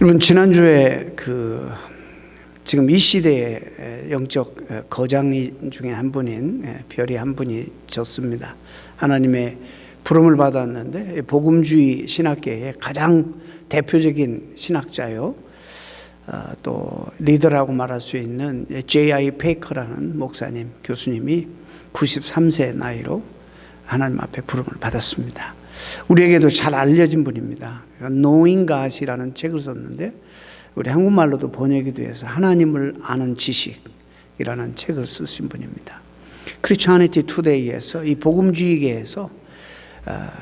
여러분, 지난주에 지금 이 시대의 영적 거장 중에 한 분인 별이 한 분이 졌습니다. 하나님의 부름을 받았는데 복음주의 신학계의 가장 대표적인 신학자요, 또 리더라고 말할 수 있는 J.I. 페이커라는 목사님, 교수님이 93세 나이로 하나님 앞에 부름을 받았습니다. 우리에게도 잘 알려진 분입니다. Knowing God이라는 책을 썼는데 우리 한국말로도 번역이 돼서 하나님을 아는 지식이라는 책을 쓰신 분입니다. Christianity Today에서 이 복음주의계에서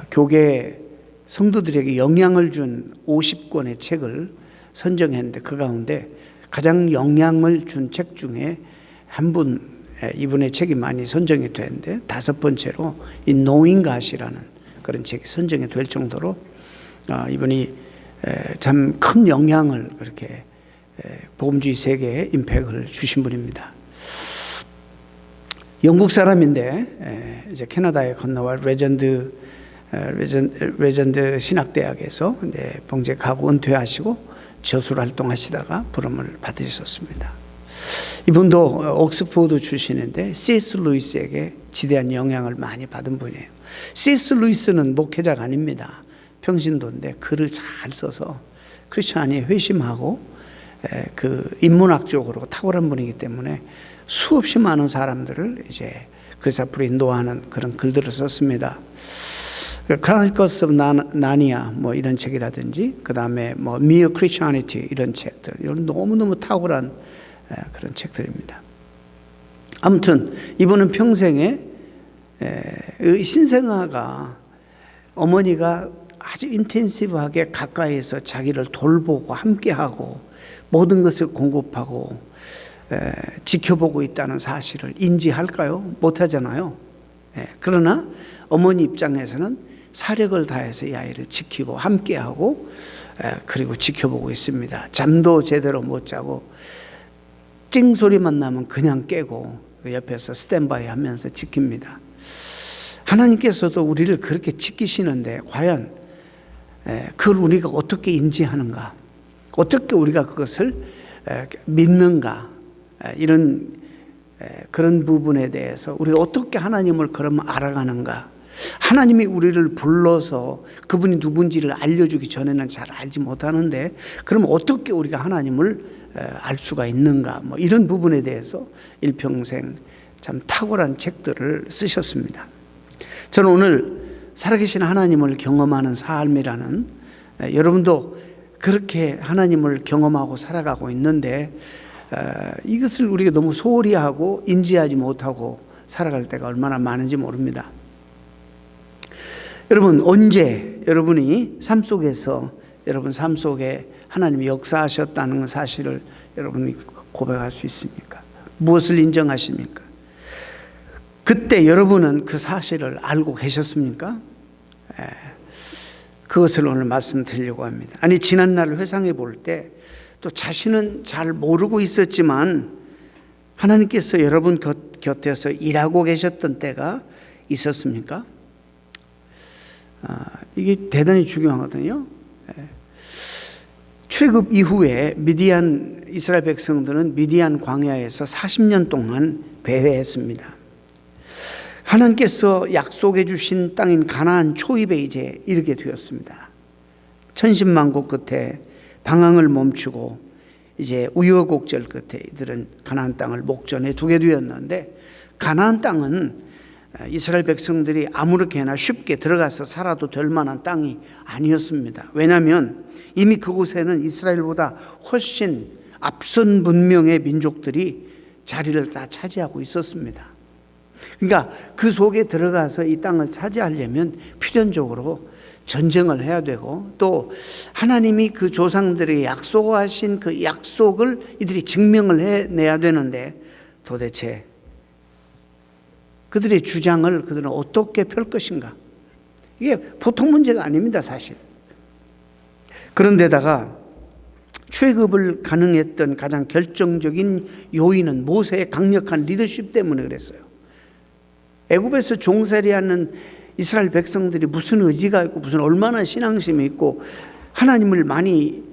교계 성도들에게 영향을 준 50권의 책을 선정했는데 그 가운데 가장 영향을 준 책 중에 한 분, 이분의 책이 많이 선정이 되는데 다섯 번째로 이 Knowing God이라는 그런 책이 선정이 될 정도로 이분이 참 큰 영향을 그렇게 복음주의 세계에 임팩을 주신 분입니다. 영국 사람인데 이제 캐나다에 건너와 레전드 신학대학에서 이제 봉직하고 은퇴하시고 저술 활동하시다가 부름을 받으셨습니다. 이분도 옥스포드 출신인데 C.S. 루이스에게 지대한 영향을 많이 받은 분이에요. C.S. 루이스는 목회자가 아닙니다. 평신도인데 글을 잘 써서 크리스천이 회심하고 그 인문학적으로 탁월한 분이기 때문에 수없이 많은 사람들을 이제 그래서 앞으로 인도하는 그런 글들을 썼습니다. Chronicles of Narnia 뭐 이런 책이라든지 그 다음에 뭐 Mere Christianity 이런 책들, 이런 너무너무 탁월한 그런 책들입니다. 아무튼 이분은 평생에 신생아가 어머니가 아주 인텐시브하게 가까이에서 자기를 돌보고 함께하고 모든 것을 공급하고 지켜보고 있다는 사실을 인지할까요? 못하잖아요. 그러나 어머니 입장에서는 사력을 다해서 이 아이를 지키고 함께하고 그리고 지켜보고 있습니다. 잠도 제대로 못 자고 찡소리만 나면 그냥 깨고 그 옆에서 스탠바이 하면서 지킵니다. 하나님께서도 우리를 그렇게 지키시는데 과연 그걸 우리가 어떻게 인지하는가, 어떻게 우리가 그것을 믿는가, 이런 그런 부분에 대해서 우리가 어떻게 하나님을 그러면 알아가는가. 하나님이 우리를 불러서 그분이 누군지를 알려주기 전에는 잘 알지 못하는데 그럼 어떻게 우리가 하나님을 알 수가 있는가, 뭐 이런 부분에 대해서 일평생 참 탁월한 책들을 쓰셨습니다. 저는 오늘 살아계신 하나님을 경험하는 삶이라는, 여러분도 그렇게 하나님을 경험하고 살아가고 있는데 이것을 우리가 너무 소홀히 하고 인지하지 못하고 살아갈 때가 얼마나 많은지 모릅니다. 여러분, 언제 여러분이 삶 속에서 여러분 삶 속에 하나님이 역사하셨다는 사실을 여러분이 고백할 수 있습니까? 무엇을 인정하십니까? 그때 여러분은 그 사실을 알고 계셨습니까? 그것을 오늘 말씀드리려고 합니다. 아니, 지난 날을 회상해 볼 때 또 자신은 잘 모르고 있었지만 하나님께서 여러분 곁에서 일하고 계셨던 때가 있었습니까? 이게 대단히 중요하거든요. 출애굽 이후에 이스라엘 백성들은 미디안 광야에서 40년 동안 배회했습니다. 하나님께서 약속해 주신 땅인 가나안 초입에 이제 이르게 되었습니다. 천신만고 끝에 방황을 멈추고 이제 우여곡절 끝에 이들은 가나안 땅을 목전에 두게 되었는데, 가나안 땅은 이스라엘 백성들이 아무렇게나 쉽게 들어가서 살아도 될 만한 땅이 아니었습니다. 왜냐하면 이미 그곳에는 이스라엘보다 훨씬 앞선 문명의 민족들이 자리를 다 차지하고 있었습니다. 그러니까 그 속에 들어가서 이 땅을 차지하려면 필연적으로 전쟁을 해야 되고, 또 하나님이 그 조상들이 약속하신 그 약속을 이들이 증명을 해내야 되는데 도대체 그들의 주장을 그들은 어떻게 펼 것인가? 이게 보통 문제가 아닙니다, 사실. 그런데다가 출애굽을 가능했던 가장 결정적인 요인은 모세의 강력한 리더십 때문에 그랬어요. 애굽에서 종살이하는 이스라엘 백성들이 무슨 의지가 있고 무슨 얼마나 신앙심이 있고 하나님을 많이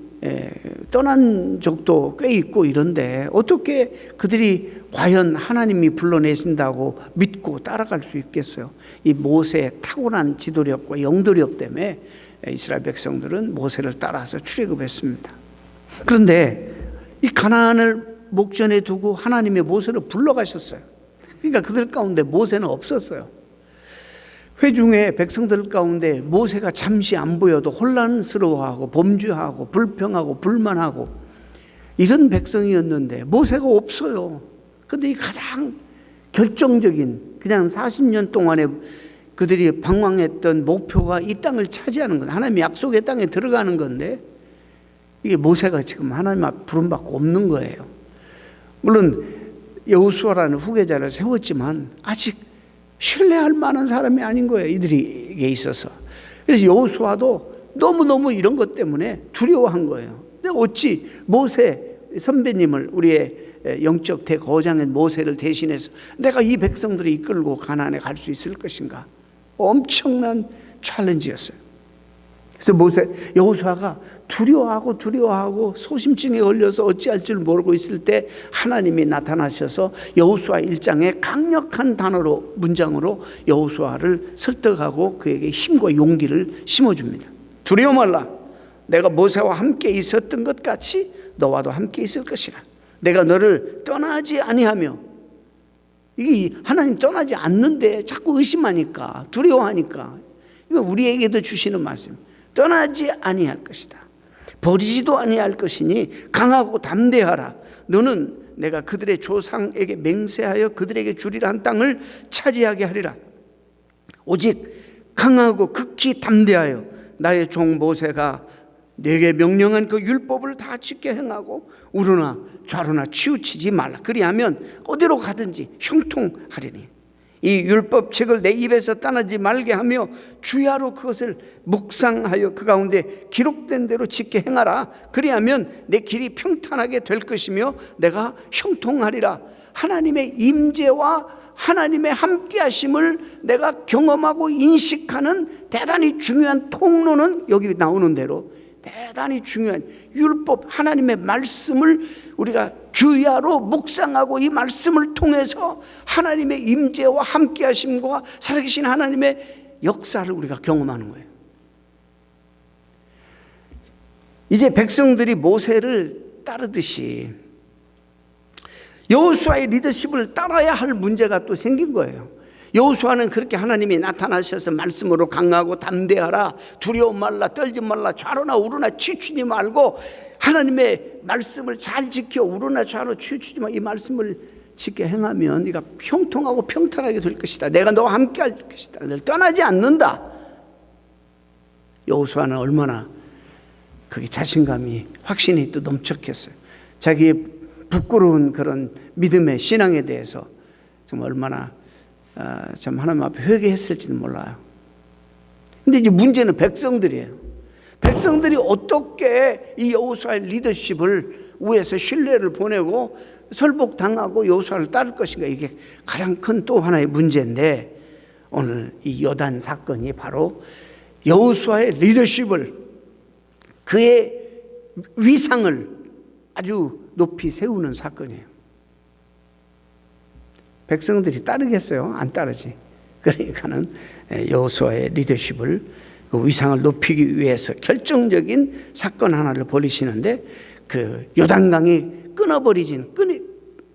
떠난 적도 꽤 있고 이런데 어떻게 그들이 과연 하나님이 불러내신다고 믿고 따라갈 수 있겠어요? 이 모세의 탁월한 지도력과 영도력 때문에 이스라엘 백성들은 모세를 따라서 출애굽했습니다. 그런데 이 가나안을 목전에 두고 하나님의 모세를 불러가셨어요. 그러니까 그들 가운데 모세는 없었어요. 회중의 백성들 가운데 모세가 잠시 안 보여도 혼란스러워하고 범죄하고 불평하고 불만하고 이런 백성이었는데 모세가 없어요. 그런데 이 가장 결정적인 그냥 40년 동안에 그들이 방황했던 목표가 이 땅을 차지하는 건 하나님의 약속의 땅에 들어가는 건데 이게 모세가 지금 하나님 앞 부름받고 없는 거예요. 물론 여호수아라는 후계자를 세웠지만 아직 신뢰할 만한 사람이 아닌 거예요. 이들에게 있어서. 그래서 여호수아도 너무너무 이런 것 때문에 두려워한 거예요. 근데 어찌 모세 선배님을 우리의 영적 대거장인 모세를 대신해서 내가 이 백성들을 이끌고 가나안에 갈 수 있을 것인가? 엄청난 챌린지였어요. 그래서 여호수아가 두려워하고 소심증에 걸려서 어찌할 줄 모르고 있을 때 하나님이 나타나셔서 여호수아 1장에 강력한 단어로 문장으로 여호수아를 설득하고 그에게 힘과 용기를 심어줍니다. 두려워 말라. 내가 모세와 함께 있었던 것 같이 너와도 함께 있을 것이라. 내가 너를 떠나지 아니하며. 이게 하나님 떠나지 않는데 자꾸 의심하니까 두려워하니까 이거 우리에게도 주시는 말씀. 떠나지 아니할 것이다. 버리지도 아니할 것이니 강하고 담대하라. 너는 내가 그들의 조상에게 맹세하여 그들에게 주리라 한 땅을 차지하게 하리라. 오직 강하고 극히 담대하여 나의 종 모세가 내게 명령한 그 율법을 다 지켜 행하고 우러나 좌로나 치우치지 말라. 그리하면 어디로 가든지 형통하리니 이 율법책을 내 입에서 떠나지 말게 하며 주야로 그것을 묵상하여 그 가운데 기록된 대로 지켜 행하라. 그리하면 내 길이 평탄하게 될 것이며 내가 형통하리라. 하나님의 임재와 하나님의 함께하심을 내가 경험하고 인식하는 대단히 중요한 통로는 여기 나오는 대로 대단히 중요한 율법 하나님의 말씀을 우리가 주야로 묵상하고 이 말씀을 통해서 하나님의 임재와 함께하심과 살아계신 하나님의 역사를 우리가 경험하는 거예요. 이제 백성들이 모세를 따르듯이 여호수아의 리더십을 따라야 할 문제가 또 생긴 거예요. 여호수아는 그렇게 하나님이 나타나셔서 말씀으로 강하고 담대하라, 두려워 말라, 떨지 말라, 좌로나 우로나 치우치지 말고 하나님의 말씀을 잘 지켜 우로나 좌로 치우치지 마. 이 말씀을 지켜 행하면 네가 형통하고 평탄하게 될 것이다. 내가 너와 함께 할 것이다. 너를 떠나지 않는다. 여호수아는 얼마나 그게 자신감이 확신이 또 넘쳤겠어요. 자기의 부끄러운 그런 믿음의 신앙에 대해서 정말 얼마나 참 하나님 앞에 회개했을지는 몰라요. 근데 이제 문제는 백성들이에요. 백성들이 어떻게 이 여호수아의 리더십을 위해서 신뢰를 보내고 설복당하고 여호수아를 따를 것인가, 이게 가장 큰 또 하나의 문제인데, 오늘 이 요단 사건이 바로 여호수아의 리더십을, 그의 위상을 아주 높이 세우는 사건이에요. 백성들이 따르겠어요? 안 따르지. 그러니까는 여호수아의 리더십을, 그 위상을 높이기 위해서 결정적인 사건 하나를 벌이시는데, 그 요단강이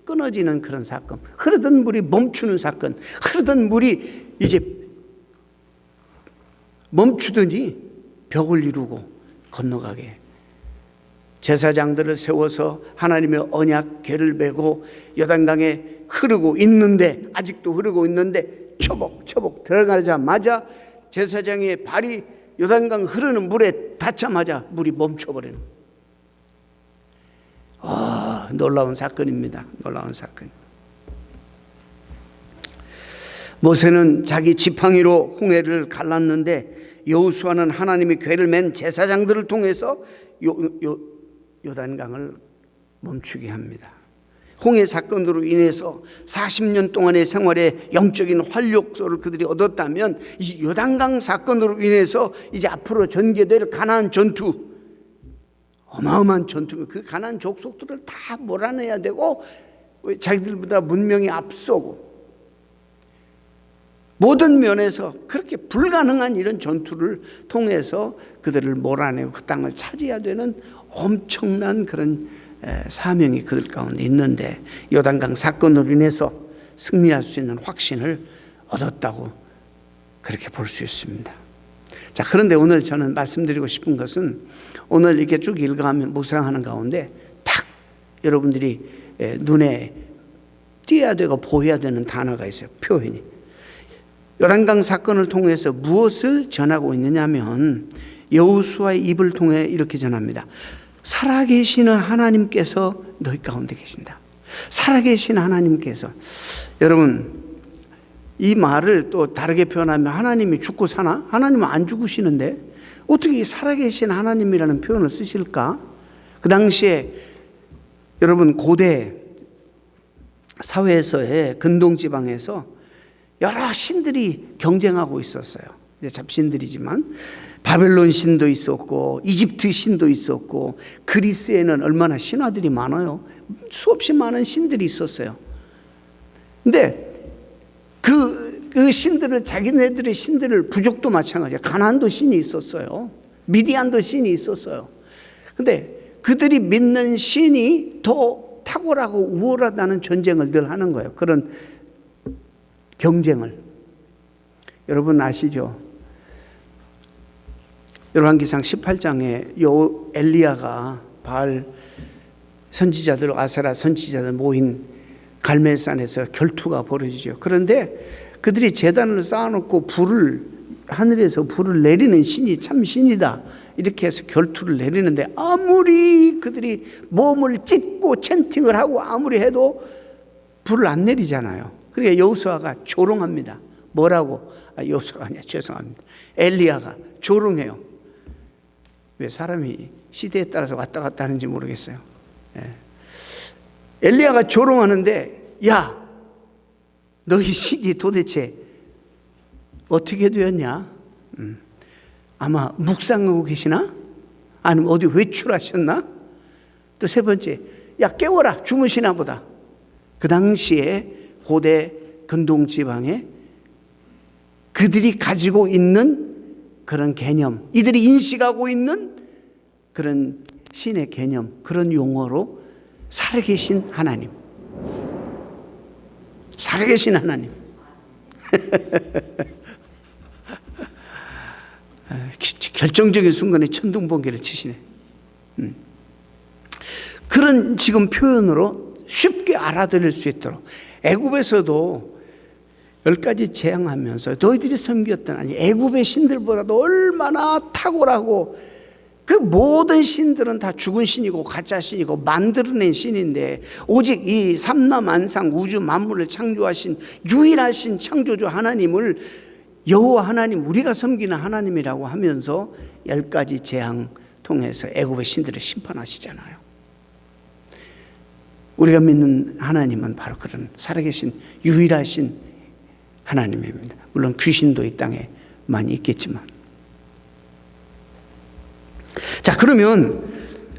끊어지는 그런 사건, 흐르던 물이 멈추는 사건, 흐르던 물이 이제 멈추더니 벽을 이루고 건너가게, 제사장들을 세워서 하나님의 언약궤를 메고 요단강에 흐르고 있는데, 아직도 흐르고 있는데 초복초복 들어가자마자 제사장의 발이 요단강 흐르는 물에 닿자마자 물이 멈춰버리는, 놀라운 사건입니다. 놀라운 사건. 모세는 자기 지팡이로 홍해를 갈랐는데 여호수아는 하나님의 궤를 맨 제사장들을 통해서 요단강을 멈추게 합니다. 홍해 사건으로 인해서 40년 동안의 생활에 영적인 활력소를 그들이 얻었다면, 이 요단강 사건으로 인해서 이제 앞으로 전개될 가나안 전투, 어마어마한 전투, 그 가나안 족속들을 다 몰아내야 되고 자기들보다 문명이 앞서고 모든 면에서 그렇게 불가능한 이런 전투를 통해서 그들을 몰아내고 그 땅을 차지해야 되는 엄청난 그런 사명이 그들 가운데 있는데 요단강 사건으로 인해서 승리할 수 있는 확신을 얻었다고 그렇게 볼 수 있습니다. 자, 그런데 오늘 저는 말씀드리고 싶은 것은 오늘 이렇게 쭉 읽어가면 묵상하는 가운데 탁 여러분들이 눈에 띄어야 되고 보여야 되는 단어가 있어요. 표현이. 요단강 사건을 통해서 무엇을 전하고 있느냐면 여호수아의 입을 통해 이렇게 전합니다. 살아계시는 하나님께서 너희 가운데 계신다. 살아계신 하나님께서. 여러분, 이 말을 또 다르게 표현하면 하나님이 죽고 사나? 하나님은 안 죽으시는데 어떻게 살아계신 하나님이라는 표현을 쓰실까? 그 당시에 여러분 고대 사회에서의 근동지방에서 여러 신들이 경쟁하고 있었어요. 이제 잡신들이지만 바벨론 신도 있었고 이집트 신도 있었고 그리스에는 얼마나 신화들이 많아요. 수없이 많은 신들이 있었어요. 근데 그 신들을 자기네들의 신들을 부족도 마찬가지예요. 가나안도 신이 있었어요. 미디안도 신이 있었어요. 근데 그들이 믿는 신이 더 탁월하고 우월하다는 전쟁을 늘 하는 거예요. 그런 경쟁을. 여러분 아시죠? 열왕기상 18장에 엘리야가 바알 선지자들, 아세라 선지자들 모인 갈멜산에서 결투가 벌어지죠. 그런데 그들이 제단을 쌓아놓고 하늘에서 불을 내리는 신이 참 신이다 이렇게 해서 결투를 내리는데 아무리 그들이 몸을 찢고 챈팅을 하고 아무리 해도 불을 안 내리잖아요. 그러니까 여호수아가 조롱합니다. 뭐라고? 여호수아가 아니야, 죄송합니다. 엘리야가 조롱해요. 왜 사람이 시대에 따라서 왔다 갔다 하는지 모르겠어요. 엘리야가 조롱하는데 야, 너희 신이 도대체 어떻게 되었냐? 아마 묵상하고 계시나? 아니면 어디 외출하셨나? 또 세 번째, 야 깨워라, 주무시나 보다. 그 당시에 고대 근동 지방에 그들이 가지고 있는 그런 개념, 이들이 인식하고 있는 그런 신의 개념, 그런 용어로 살아계신 하나님, 살아계신 하나님. 결정적인 순간에 천둥번개를 치시네. 그런 지금 표현으로 쉽게 알아들을 수 있도록 애굽에서도 10가지 재앙하면서 너희들이 섬겼던 아니 애굽의 신들보다도 얼마나 탁월하고 그 모든 신들은 다 죽은 신이고 가짜 신이고 만들어낸 신인데 오직 이 삼라만상 우주 만물을 창조하신 유일하신 창조주 하나님을 여호와 하나님, 우리가 섬기는 하나님이라고 하면서 10가지 재앙 통해서 애굽의 신들을 심판하시잖아요. 우리가 믿는 하나님은 바로 그런 살아계신 유일하신 하나님입니다. 물론 귀신도 이 땅에 많이 있겠지만. 자, 그러면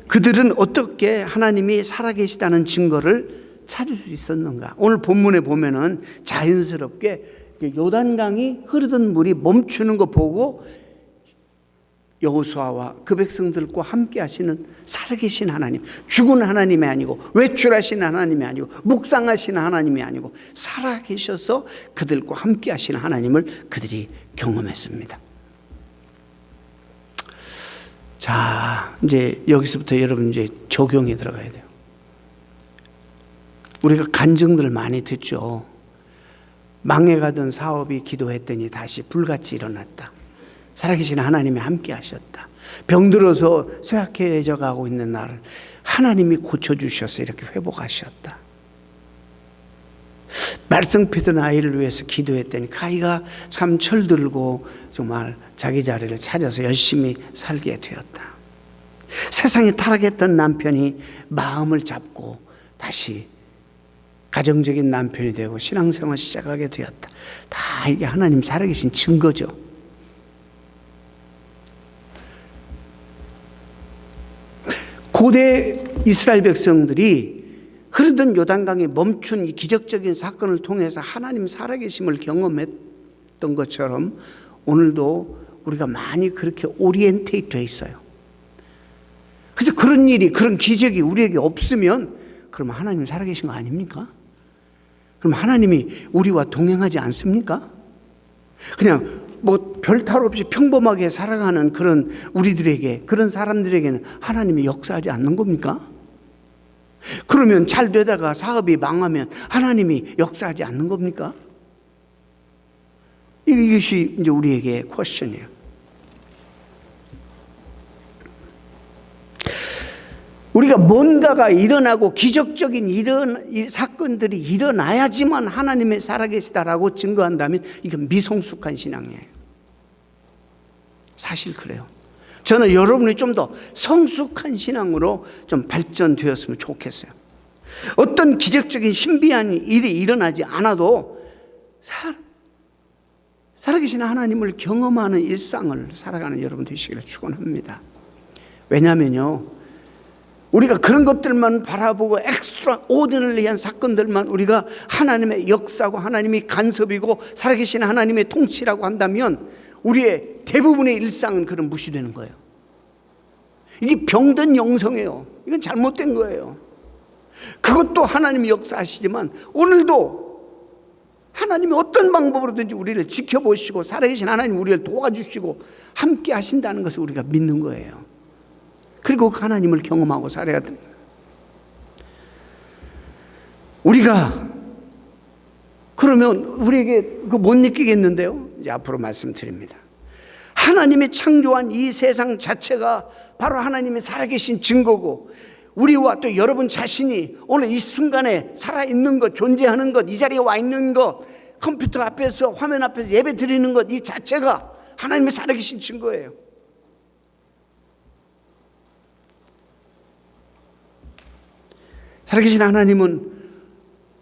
그들은 어떻게 하나님이 살아계시다는 증거를 찾을 수 있었는가? 오늘 본문에 보면은 자연스럽게 요단강이 흐르던 물이 멈추는 거 보고 여호수아와 그 백성들과 함께 하시는 살아계신 하나님, 죽은 하나님이 아니고 외출하시는 하나님이 아니고 묵상하시는 하나님이 아니고 살아계셔서 그들과 함께 하시는 하나님을 그들이 경험했습니다. 자, 이제 여기서부터 여러분 이제 적용이 들어가야 돼요. 우리가 간증들을 많이 듣죠. 망해가던 사업이 기도했더니 다시 불같이 일어났다. 살아계신 하나님이 함께 하셨다. 병들어서 쇠약해져 가고 있는 나를 하나님이 고쳐주셔서 이렇게 회복하셨다. 말썽피던 아이를 위해서 기도했더니 그 아이가 참 철들고 정말 자기 자리를 찾아서 열심히 살게 되었다. 세상에 타락했던 남편이 마음을 잡고 다시 가정적인 남편이 되고 신앙생활을 시작하게 되었다. 다 이게 하나님 살아계신 증거죠. 고대 이스라엘 백성들이 흐르던 요단강에 멈춘 이 기적적인 사건을 통해서 하나님 살아계심을 경험했던 것처럼 오늘도 우리가 많이 그렇게 오리엔테이트 되어 있어요. 그래서 그런 일이, 그런 기적이 우리에게 없으면 그럼 하나님 살아계신 거 아닙니까? 그럼 하나님이 우리와 동행하지 않습니까? 그냥 뭐 별탈 없이 평범하게 살아가는 그런 우리들에게, 그런 사람들에게는 하나님이 역사하지 않는 겁니까? 그러면 잘 되다가 사업이 망하면 하나님이 역사하지 않는 겁니까? 이것이 이제 우리에게 퀘스천이에요. 우리가 뭔가가 일어나고 기적적인 이 사건들이 일어나야지만 하나님의 살아계시다라고 증거한다면 이건 미성숙한 신앙이에요. 사실 그래요. 저는 여러분이 좀 더 성숙한 신앙으로 좀 발전되었으면 좋겠어요. 어떤 기적적인 신비한 일이 일어나지 않아도 살아계신 하나님을 경험하는 일상을 살아가는 여러분 되시기를 축원합니다. 왜냐하면요, 우리가 그런 것들만 바라보고 엑스트라 오디너리한 사건들만 우리가 하나님의 역사고 하나님이 간섭이고 살아계신 하나님의 통치라고 한다면 우리의 대부분의 일상은 그런 무시되는 거예요. 이게 병든 영성이에요. 이건 잘못된 거예요. 그것도 하나님이 역사하시지만 오늘도 하나님이 어떤 방법으로든지 우리를 지켜보시고 살아계신 하나님 우리를 도와주시고 함께 하신다는 것을 우리가 믿는 거예요. 그리고 하나님을 경험하고 살아야 됩니다. 우리가 그러면 우리에게 그 못 느끼겠는데요. 이제 앞으로 말씀드립니다. 하나님이 창조한 이 세상 자체가 바로 하나님이 살아계신 증거고 우리와 또 여러분 자신이 오늘 이 순간에 살아있는 것, 존재하는 것, 이 자리에 와 있는 것, 컴퓨터 앞에서 화면 앞에서 예배 드리는 것, 이 자체가 하나님의 살아계신 증거예요. 살아계신 하나님은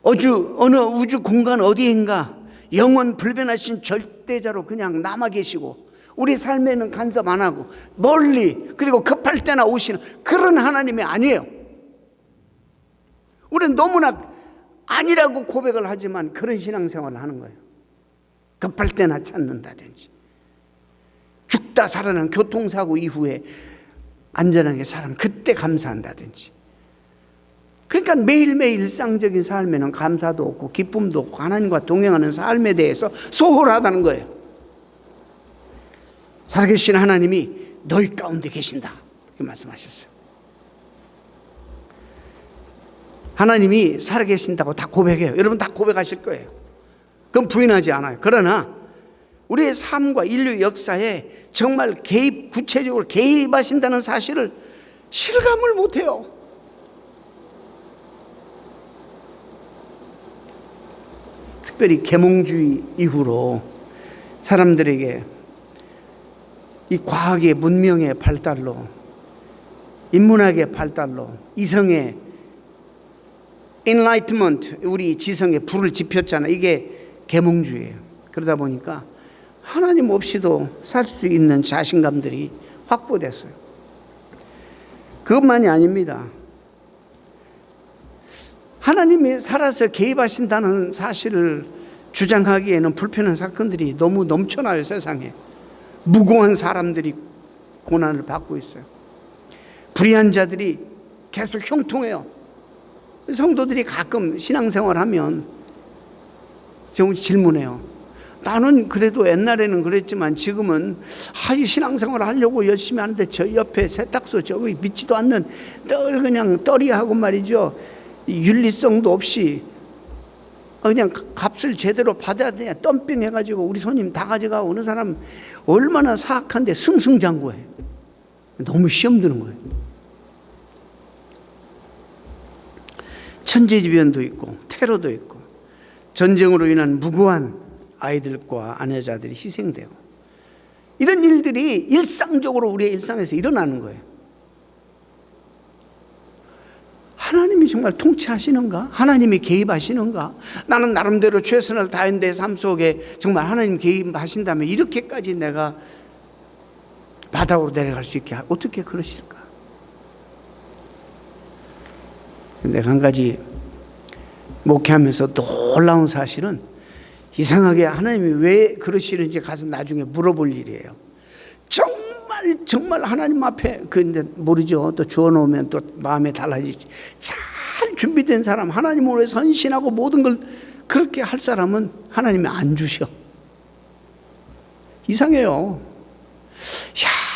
어느 우주 공간 어디인가 영원 불변하신 절대자로 그냥 남아 계시고 우리 삶에는 간섭 안 하고 멀리 그리고 급할 때나 오시는 그런 하나님이 아니에요. 우리는 너무나 아니라고 고백을 하지만 그런 신앙생활을 하는 거예요. 급할 때나 찾는다든지 죽다 살아난 교통사고 이후에 안전하게 살아면 그때 감사한다든지. 그러니까 매일매일 일상적인 삶에는 감사도 없고 기쁨도 없고 하나님과 동행하는 삶에 대해서 소홀하다는 거예요. 살아계신 하나님이 너희 가운데 계신다 이렇게 말씀하셨어요. 하나님이 살아계신다고 다 고백해요. 여러분 다 고백하실 거예요. 그건 부인하지 않아요. 그러나 우리의 삶과 인류 역사에 정말 구체적으로 개입하신다는 사실을 실감을 못해요. 특별히 계몽주의 이후로 사람들에게 이 과학의 문명의 발달로 인문학의 발달로 이성의 enlightenment 우리 지성에 불을 지폈잖아요. 이게 계몽주의예요. 그러다 보니까 하나님 없이도 살 수 있는 자신감들이 확보됐어요. 그것만이 아닙니다. 하나님이 살아서 개입하신다는 사실을 주장하기에는 불편한 사건들이 너무 넘쳐나요. 세상에 무고한 사람들이 고난을 받고 있어요. 불의한 자들이 계속 형통해요. 성도들이 가끔 신앙생활하면 좀 질문해요. 나는 그래도 옛날에는 그랬지만 지금은 이 신앙생활 하려고 열심히 하는데 저 옆에 세탁소 저기 믿지도 않는 늘 그냥 떨이하고 말이죠. 윤리성도 없이 그냥 값을 제대로 받아야 되냐 덤핑 해가지고 우리 손님 다 가져가고 어느 사람 얼마나 사악한데 승승장구해. 너무 시험 드는 거예요. 천재지변도 있고 테러도 있고 전쟁으로 인한 무고한 아이들과 아내자들이 희생되고 이런 일들이 일상적으로 우리의 일상에서 일어나는 거예요. 하나님이 정말 통치하시는가? 하나님이 개입하시는가? 나는 나름대로 최선을 다했는데 삶 속에 정말 하나님 개입하신다면 이렇게까지 내가 바닥으로 내려갈 수 있게 어떻게 그러실까? 내가 한 가지 목회하면서 놀라운 사실은 이상하게 하나님이 왜 그러시는지 가서 나중에 물어볼 일이에요. 정말 하나님 앞에 근데 모르죠. 또 주어 놓으면 또 마음에 달라지지. 잘 준비된 사람, 하나님을 위해 헌신하고 모든 걸 그렇게 할 사람은 하나님이 안 주셔. 이상해요.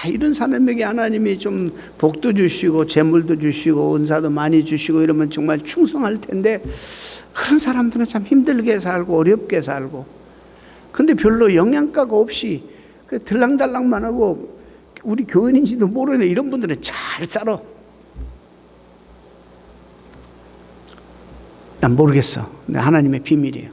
야, 이런 사람에게 하나님이 좀 복도 주시고 재물도 주시고 은사도 많이 주시고 이러면 정말 충성할 텐데, 그런 사람들은 참 힘들게 살고 어렵게 살고, 근데 별로 영양가가 없이 들랑달랑만 하고 우리 교인인지도 모르는 이런 분들은 잘 살아. 난 모르겠어. 하나님의 비밀이에요.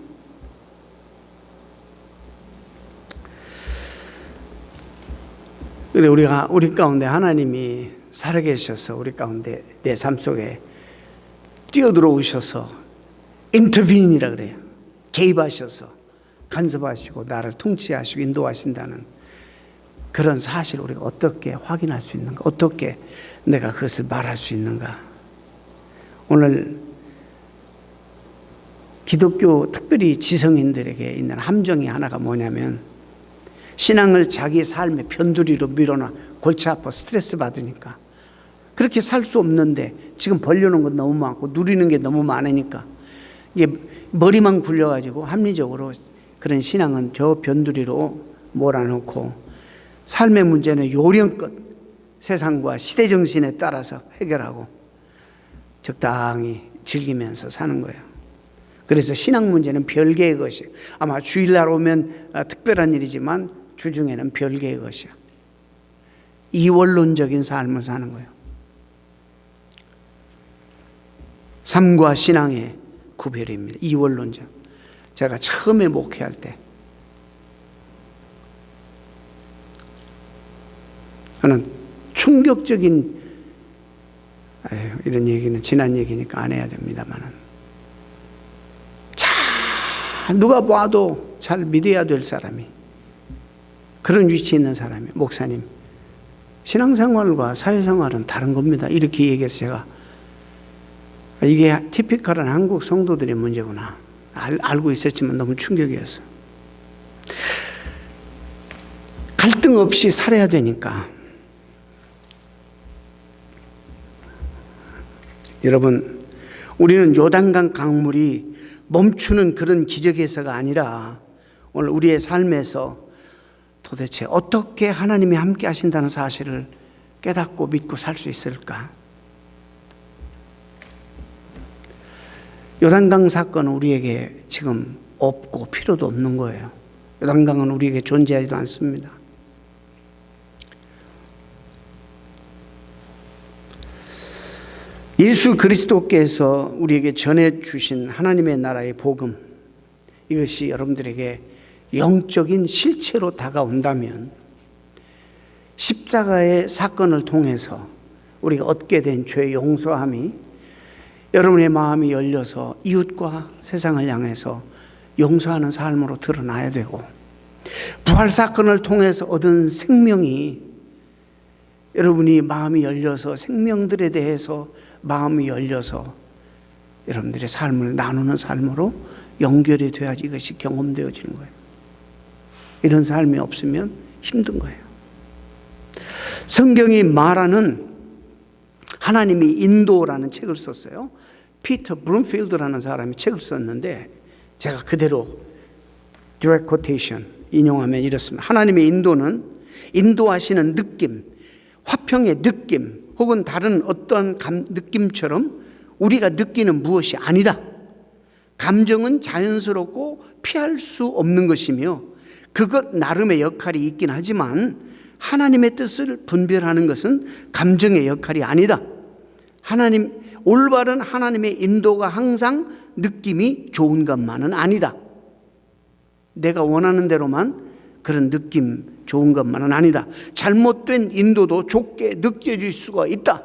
그래, 우리 가운데 하나님이 살아계셔서 우리 가운데 내 삶 속에 뛰어들어오셔서 인터빈이라 그래요. 개입하셔서 간섭하시고 나를 통치하시고 인도하신다는 그런 사실을 우리가 어떻게 확인할 수 있는가? 어떻게 내가 그것을 말할 수 있는가? 오늘 기독교 특별히 지성인들에게 있는 함정이 하나가 뭐냐면, 신앙을 자기 삶의 변두리로 밀어놔. 골치 아파 스트레스 받으니까 그렇게 살 수 없는데, 지금 벌려놓은 건 너무 많고 누리는 게 너무 많으니까 이게 머리만 굴려가지고 합리적으로 그런 신앙은 저 변두리로 몰아놓고, 삶의 문제는 요령껏 세상과 시대정신에 따라서 해결하고 적당히 즐기면서 사는 거예요. 그래서 신앙 문제는 별개의 것이에요. 아마 주일날 오면 특별한 일이지만 주중에는 별개의 것이에요. 이원론적인 삶을 사는 거예요. 삶과 신앙의 구별입니다. 이원론적. 제가 처음에 목회할 때 저는 충격적인, 이런 얘기는 지난 얘기니까 안 해야 됩니다만은, 누가 봐도 잘 믿어야 될 사람이, 그런 위치에 있는 사람이, 목사님, 신앙생활과 사회생활은 다른 겁니다. 이렇게 얘기해서 제가, 이게 티피컬한 한국 성도들의 문제구나 알고 있었지만 너무 충격이었어요. 갈등 없이 살아야 되니까. 여러분, 우리는 요단강 강물이 멈추는 그런 기적에서가 아니라, 오늘 우리의 삶에서 도대체 어떻게 하나님이 함께 하신다는 사실을 깨닫고 믿고 살 수 있을까? 요단강 사건은 우리에게 지금 없고 필요도 없는 거예요. 요단강은 우리에게 존재하지도 않습니다. 예수 그리스도께서 우리에게 전해주신 하나님의 나라의 복음, 이것이 여러분들에게 영적인 실체로 다가온다면, 십자가의 사건을 통해서 우리가 얻게 된 죄의 용서함이 여러분의 마음이 열려서 이웃과 세상을 향해서 용서하는 삶으로 드러나야 되고, 부활 사건을 통해서 얻은 생명이 여러분이 마음이 열려서 생명들에 대해서 마음이 열려서 여러분들의 삶을 나누는 삶으로 연결이 돼야지 이것이 경험되어지는 거예요. 이런 삶이 없으면 힘든 거예요. 성경이 말하는 하나님이 인도라는 책을 썼어요. 피터 브룸필드라는 사람이 책을 썼는데, 제가 그대로 direct quotation 인용하면 이렇습니다. 하나님의 인도는 인도하시는 느낌, 화평의 느낌 혹은 다른 어떤 느낌처럼 우리가 느끼는 무엇이 아니다. 감정은 자연스럽고 피할 수 없는 것이며 그것 나름의 역할이 있긴 하지만 하나님의 뜻을 분별하는 것은 감정의 역할이 아니다. 올바른 하나님의 인도가 항상 느낌이 좋은 것만은 아니다. 내가 원하는 대로만 그런 느낌 좋은 것만은 아니다. 잘못된 인도도 좋게 느껴질 수가 있다.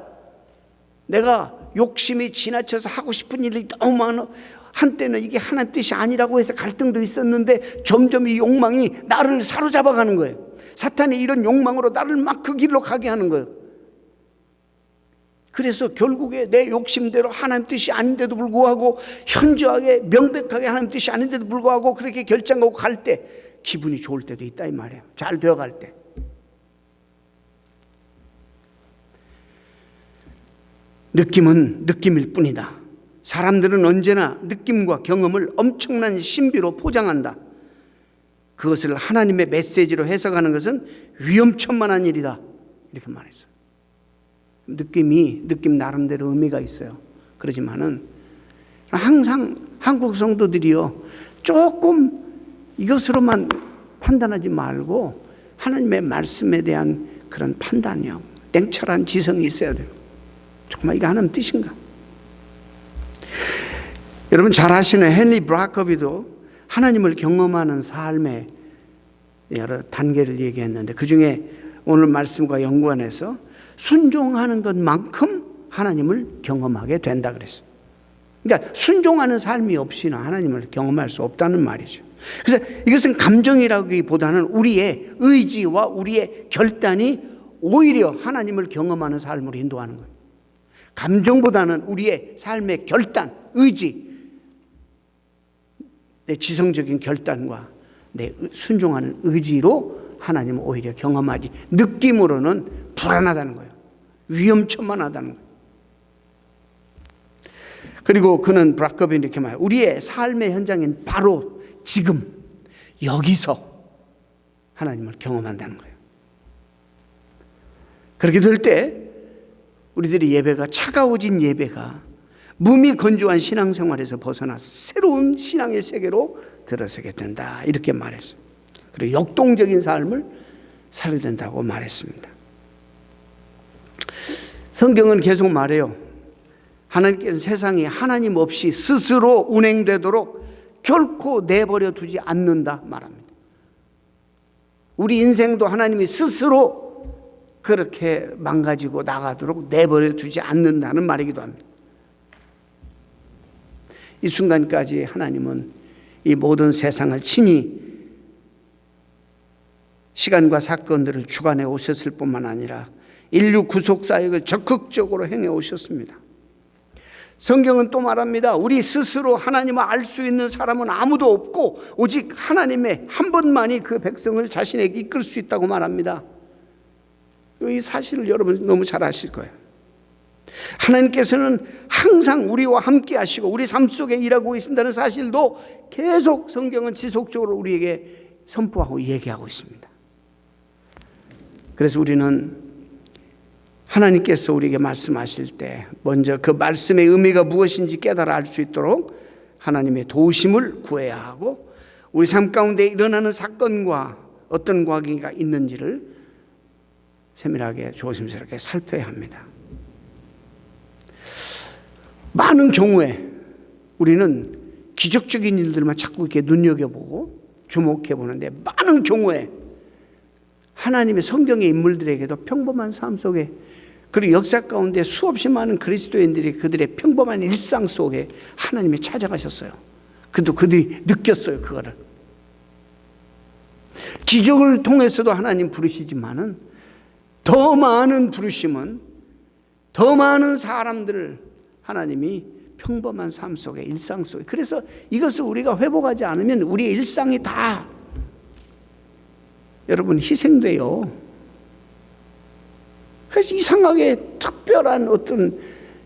내가 욕심이 지나쳐서 하고 싶은 일이 너무 많아. 한때는 이게 하나님 뜻이 아니라고 해서 갈등도 있었는데 점점 이 욕망이 나를 사로잡아가는 거예요. 사탄이 이런 욕망으로 나를 막 그 길로 가게 하는 거예요. 그래서 결국에 내 욕심대로 하나님 뜻이 아닌데도 불구하고 현저하게 명백하게 하나님 뜻이 아닌데도 불구하고 그렇게 결정하고 갈 때 기분이 좋을 때도 있다 이 말이에요. 잘 되어갈 때. 느낌은 느낌일 뿐이다. 사람들은 언제나 느낌과 경험을 엄청난 신비로 포장한다. 그것을 하나님의 메시지로 해석하는 것은 위험천만한 일이다. 이렇게 말했어요. 느낌 나름대로 의미가 있어요. 그렇지만은 항상 한국 성도들이요, 조금 이것으로만 판단하지 말고 하나님의 말씀에 대한 그런 판단이요, 냉철한 지성이 있어야 돼요. 정말 이게 하나님 뜻인가? 여러분 잘 아시는 헨리 브라커비도 하나님을 경험하는 삶의 여러 단계를 얘기했는데, 그 중에 오늘 말씀과 연관해서 순종하는 것만큼 하나님을 경험하게 된다 그랬어요. 그러니까 순종하는 삶이 없이는 하나님을 경험할 수 없다는 말이죠. 그래서 이것은 감정이라기보다는 우리의 의지와 우리의 결단이 오히려 하나님을 경험하는 삶으로 인도하는 거예요. 감정보다는 우리의 삶의 결단, 의지, 내 지성적인 결단과 내 순종하는 의지로 하나님은 오히려 경험하지, 느낌으로는 불안하다는 거예요. 위험천만하다는 거예요. 그리고 그는 브라커비 이렇게 말해요. 우리의 삶의 현장인 바로 지금 여기서 하나님을 경험한다는 거예요. 그렇게 될 때 우리들의 예배가, 차가워진 예배가 몸이 건조한 신앙생활에서 벗어나 새로운 신앙의 세계로 들어서게 된다, 이렇게 말했어요. 그리고 역동적인 삶을 살게 된다고 말했습니다. 성경은 계속 말해요. 하나님께서 세상이 하나님 없이 스스로 운행되도록 결코 내버려 두지 않는다 말합니다. 우리 인생도 하나님이 스스로 그렇게 망가지고 나가도록 내버려 두지 않는다는 말이기도 합니다. 이 순간까지 하나님은 이 모든 세상을 친히 시간과 사건들을 주관해 오셨을 뿐만 아니라 인류 구속 사역을 적극적으로 행해 오셨습니다. 성경은 또 말합니다. 우리 스스로 하나님을 알 수 있는 사람은 아무도 없고 오직 하나님의 한 분만이 그 백성을 자신에게 이끌 수 있다고 말합니다. 이 사실을 여러분 너무 잘 아실 거예요. 하나님께서는 항상 우리와 함께 하시고 우리 삶 속에 일하고 계신다는 사실도 계속 성경은 지속적으로 우리에게 선포하고 얘기하고 있습니다. 그래서 우리는 하나님께서 우리에게 말씀하실 때 먼저 그 말씀의 의미가 무엇인지 깨달아 알 수 있도록 하나님의 도우심을 구해야 하고, 우리 삶 가운데 일어나는 사건과 어떤 관계가 있는지를 세밀하게 조심스럽게 살펴야 합니다. 많은 경우에 우리는 기적적인 일들만 자꾸 이렇게 눈여겨보고 주목해 보는데, 많은 경우에 하나님의 성경의 인물들에게도 평범한 삶 속에, 그리고 역사 가운데 수없이 많은 그리스도인들이 그들의 평범한 일상 속에 하나님이 찾아가셨어요. 그들이 느꼈어요. 그거를 기적을 통해서도 하나님 부르시지만은 더 많은 부르심은 더 많은 사람들을 하나님이 평범한 삶 속에, 일상 속에, 그래서 이것을 우리가 회복하지 않으면 우리의 일상이 다 여러분 희생돼요. 그래서 이상하게 특별한 어떤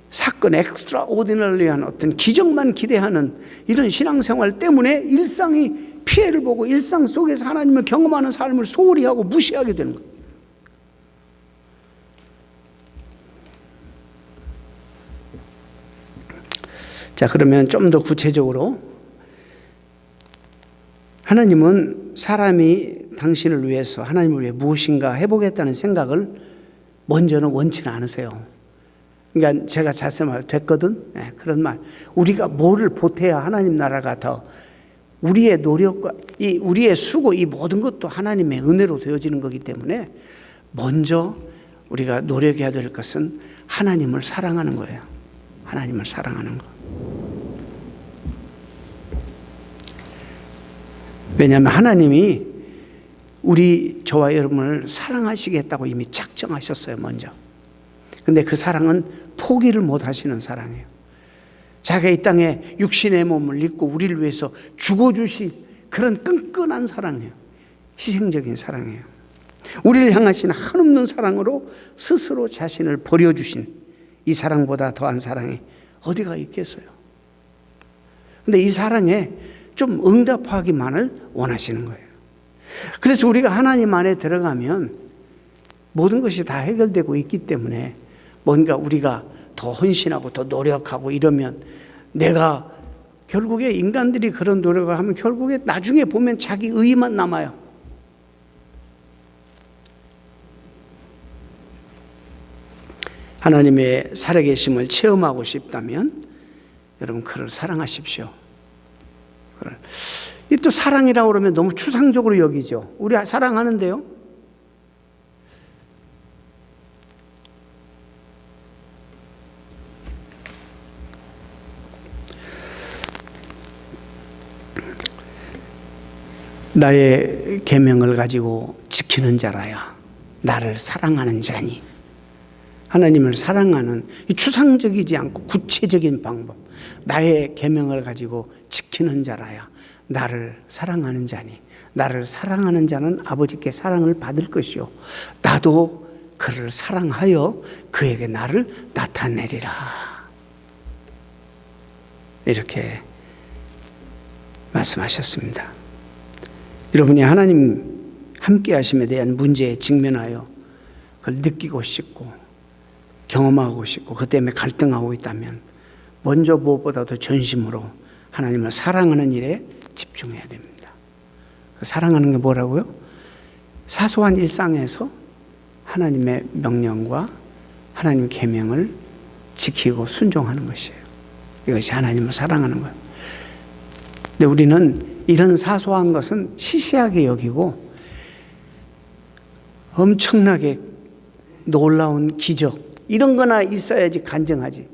사건, 엑스트라 오디너리한 어떤 기적만 기대하는 이런 신앙생활 때문에 일상이 피해를 보고 일상 속에서 하나님을 경험하는 삶을 소홀히 하고 무시하게 되는 거예요. 자, 그러면 좀 더 구체적으로, 하나님은 사람이 당신을 위해서, 하나님을 위해 무엇인가 해보겠다는 생각을 먼저는 원치는 않으세요. 그러니까 제가 자세히 말 됐거든. 네, 그런 말. 우리가 뭐를 보태야 하나님 나라가 더, 우리의 노력과 이 우리의 수고, 이 모든 것도 하나님의 은혜로 되어지는 거기 때문에 먼저 우리가 노력해야 될 것은 하나님을 사랑하는 거예요. 하나님을 사랑하는 거. 왜냐하면 하나님이 저와 여러분을 사랑하시겠다고 이미 작정하셨어요, 먼저. 근데 그 사랑은 포기를 못 하시는 사랑이에요. 자기가 이 땅에 육신의 몸을 입고 우리를 위해서 죽어주신 그런 끈끈한 사랑이에요. 희생적인 사랑이에요. 우리를 향하신 한없는 사랑으로 스스로 자신을 버려주신 이 사랑보다 더한 사랑이 어디가 있겠어요? 근데 이 사랑에 좀 응답하기만을 원하시는 거예요. 그래서 우리가 하나님 안에 들어가면 모든 것이 다 해결되고 있기 때문에 뭔가 우리가 더 헌신하고 더 노력하고 이러면 내가 결국에 인간들이 그런 노력을 하면 결국에 나중에 보면 자기 의의만 남아요. 하나님의 살아계심을 체험하고 싶다면 여러분 그를 사랑하십시오. 이 또 사랑이라고 그러면 너무 추상적으로 여기죠. 우리 사랑하는데요. 나의 계명을 가지고 지키는 자라야 나를 사랑하는 자니. 하나님을 사랑하는 이 추상적이지 않고 구체적인 방법. 나의 계명을 가지고 지키는 자라야 나를 사랑하는 자니. 나를 사랑하는 자는 아버지께 사랑을 받을 것이요 나도 그를 사랑하여 그에게 나를 나타내리라. 이렇게 말씀하셨습니다. 여러분이 하나님 함께 하심에 대한 문제에 직면하여 그걸 느끼고 싶고 경험하고 싶고 그 때문에 갈등하고 있다면 먼저 무엇보다도 전심으로 하나님을 사랑하는 일에 집중해야 됩니다. 사랑하는 게 뭐라고요? 사소한 일상에서 하나님의 명령과 하나님의 계명을 지키고 순종하는 것이에요. 이것이 하나님을 사랑하는 거예요. 근데 우리는 이런 사소한 것은 시시하게 여기고 엄청나게 놀라운 기적 이런 거나 있어야지 간증하지.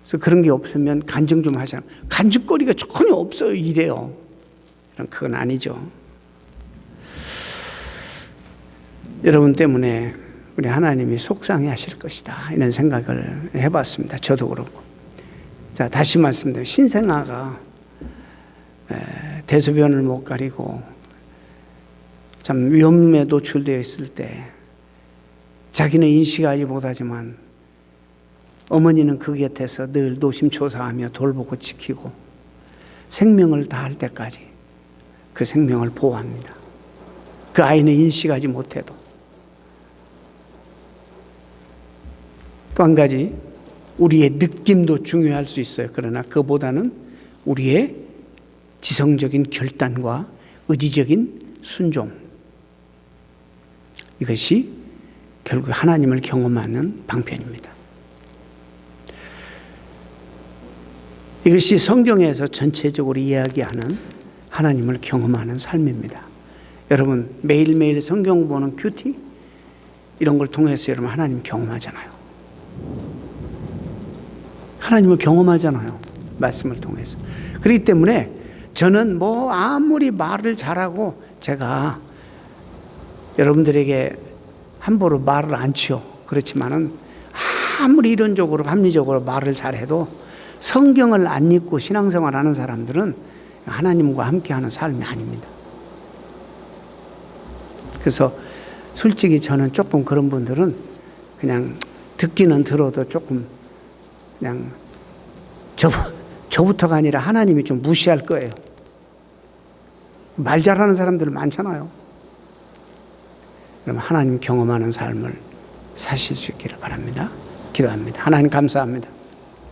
그래서 그런 게 없으면 간증 좀 하잖아. 간증거리가 전혀 없어요 이래요. 그건 아니죠. 여러분 때문에 우리 하나님이 속상해 하실 것이다 이런 생각을 해봤습니다. 저도 그렇고. 자, 다시 말씀드려요. 신생아가 대소변을 못 가리고 참 위험에 노출되어 있을 때 자기는 인식하지 못하지만 어머니는 그 곁에서 늘 노심초사하며 돌보고 지키고 생명을 다할 때까지 그 생명을 보호합니다. 그 아이는 인식하지 못해도. 또 한 가지 우리의 느낌도 중요할 수 있어요. 그러나 그보다는 우리의 지성적인 결단과 의지적인 순종. 이것이 결국 하나님을 경험하는 방편입니다. 이것이 성경에서 전체적으로 이야기하는 하나님을 경험하는 삶입니다. 여러분 매일매일 성경 보는 큐티 이런 걸 통해서 여러분 하나님 경험하잖아요. 하나님을 경험하잖아요. 말씀을 통해서. 그렇기 때문에 저는 뭐 아무리 말을 잘하고 제가 여러분들에게 함부로 말을 안 치요. 그렇지만은 아무리 이론적으로 합리적으로 말을 잘해도 성경을 안 읽고 신앙생활 하는 사람들은 하나님과 함께하는 삶이 아닙니다. 그래서 솔직히 저는 조금 그런 분들은 그냥 듣기는 들어도 조금 그냥 저부터가 아니라 하나님이 좀 무시할 거예요. 말 잘하는 사람들 많잖아요. 그럼 하나님 경험하는 삶을 사실 수 있기를 바랍니다. 기도합니다. 하나님 감사합니다.